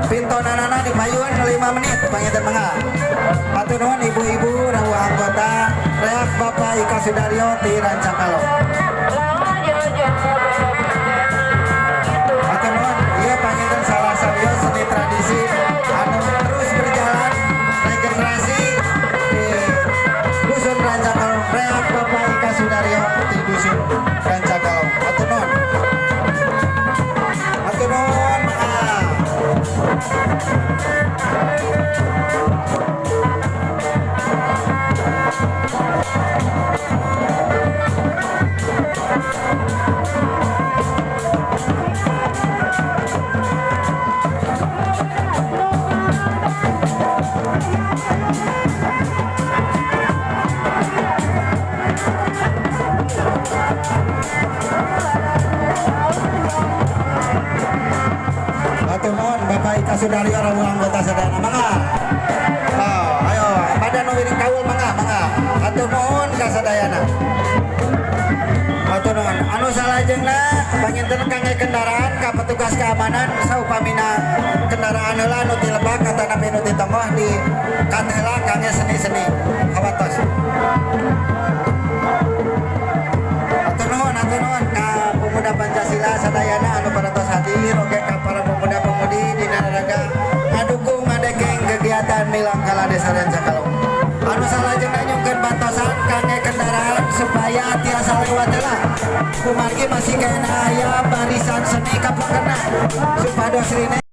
Pintonanana di Payuan 5 menit pangitan mangga. Atur nuhun ibu-ibu rawu anggota reak Bapak Ika Sudaryo di Rancakalo. Atur nuhun ieu pangitan salah satu seni tradisi anu terus berjalan naik generasi di dusun Rancakalo reak Bapak Ika Sudaryo di dusun Rancakalo. Atur nuhun. Atur nuhun. Atur nuhun Bapak Ika Sudaryo rawu anggota sadayana mangga. Oh, ayo pada nu wiring kaul mangga. Atur nuhun ka sadayana. Atur nuhun. Anu salajengna panginten kangge kendaraan ka petugas keamanan saupamina kendaraan heula nu ti lebak atanapi nu ti tembah di katela kangge seni-seni awatos. Atur nuhun ka pemuda Pancasila sadayana anu parantos hadir oge ka para pemuda-pemudi di Naraga ngadukung ngadekeng kegiatan Milang Kala Desa Rancakalo. Anu salajengna nyungkeun bantosan kangge kendaraan supaya tiasa lewat heula. Kumargi masih kena aya barisan seni kapokna supados rine